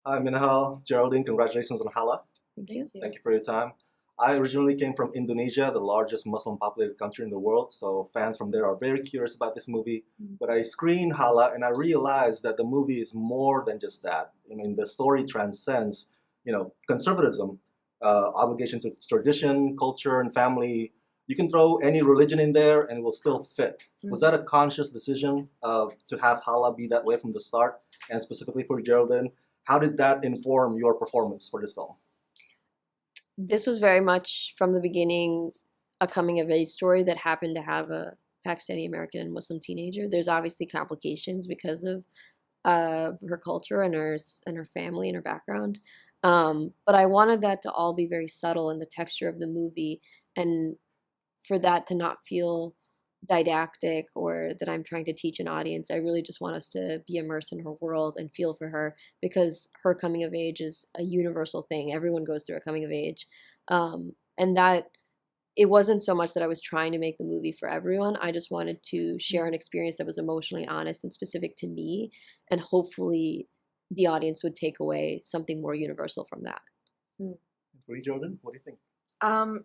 Hi, Minhal, Geraldine, congratulations on HALA. Thank you. Thank you for your time. I originally came from Indonesia, the largest Muslim populated country in the world, so fans from there are very curious about this movie. But I screened HALA and I realized that the movie is more than just that. I mean, the story transcends, conservatism, obligation to tradition, culture, and family. You can throw any religion in there and it will still fit. Was that a conscious decision to have HALA be that way from the start? And specifically for Geraldine, how did that inform your performance for this film? This was very much from the beginning a coming of age story that happened to have a Pakistani American and Muslim teenager. There's obviously complications because of her culture and her family and her background. But I wanted that to all be very subtle in the texture of the movie, and for that to not feel didactic or that I'm trying to teach an audience. I really just want us to be immersed in her world and feel for her, because her coming of age is a universal thing. Everyone goes through a coming of age. And that it wasn't so much that I was trying to make the movie for everyone. I just wanted to share an experience that was emotionally honest and specific to me, and hopefully the audience would take away something more universal from that. For you, Jordan, what do you think?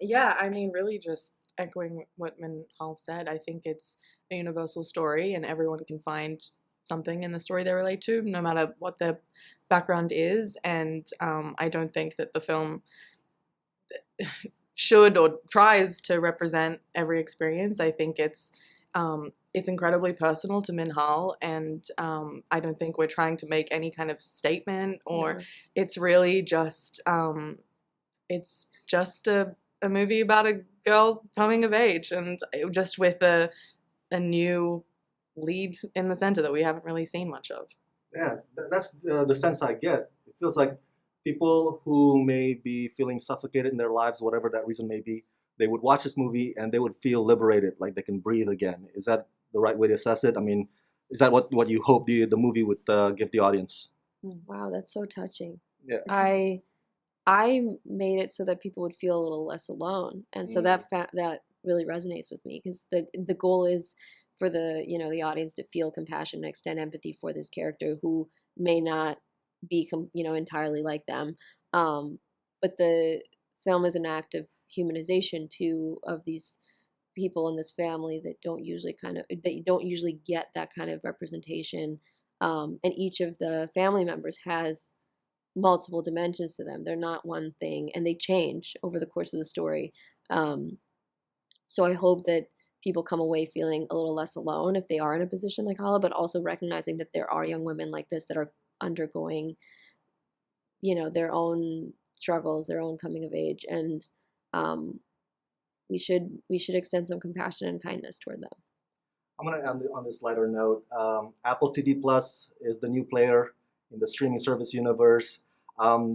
Yeah, I mean, really just echoing what Minhal said. I think it's a universal story and everyone can find something in the story they relate to, no matter what their background is. And I don't think that the film should or tries to represent every experience. I think it's incredibly personal to Minhal, and I don't think we're trying to make any kind of statement, or it's really just a movie about a girl coming of age, and just with a new lead in the center that we haven't really seen much of. Yeah, that's the sense I get. It feels like people who may be feeling suffocated in their lives, whatever that reason may be, they would watch this movie and they would feel liberated, like they can breathe again. Is that the right way to assess it? I mean, is that what you hope the movie would give the audience? Wow, that's so touching. Yeah. I made it so that people would feel a little less alone, and so that really resonates with me, because the goal is for the audience to feel compassion and extend empathy for this character who may not be entirely like them, but the film is an act of humanization too of these people in this family that don't usually get that kind of representation, and each of the family members has multiple dimensions to them. They're not one thing, and they change over the course of the story. So I hope that people come away feeling a little less alone if they are in a position like Hala, but also recognizing that there are young women like this that are undergoing, their own struggles, their own coming of age, and we should extend some compassion and kindness toward them. I'm going to end on this lighter note. Apple TV Plus is the new player in the streaming service universe.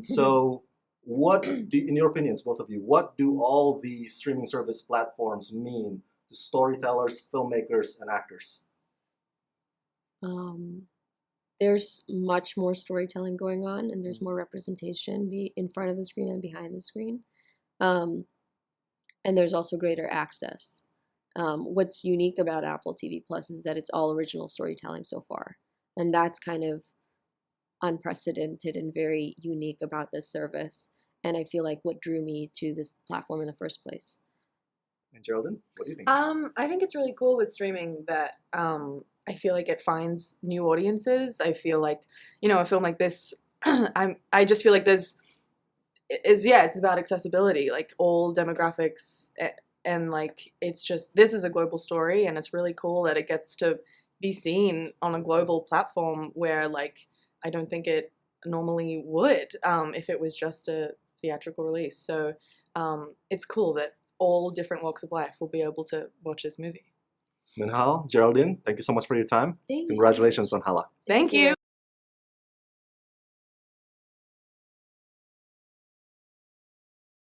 So in your opinions, both of you, what do all the streaming service platforms mean to storytellers, filmmakers, and actors? There's much more storytelling going on, and there's more representation in front of the screen and behind the screen. And there's also greater access. What's unique about Apple TV Plus is that it's all original storytelling so far. And that's kind of unprecedented and very unique about this service. And I feel like what drew me to this platform in the first place. And Geraldine, what do you think? I think it's really cool with streaming that I feel like it finds new audiences. I feel like, a film like this, I just feel like it's about accessibility, like all demographics, and like this is a global story, and it's really cool that it gets to be seen on a global platform where I don't think it normally would if it was just a theatrical release. So it's cool that all different walks of life will be able to watch this movie. Minhal, Geraldine, thank you so much for your time. Thank you. Congratulations on HALA. Thank you.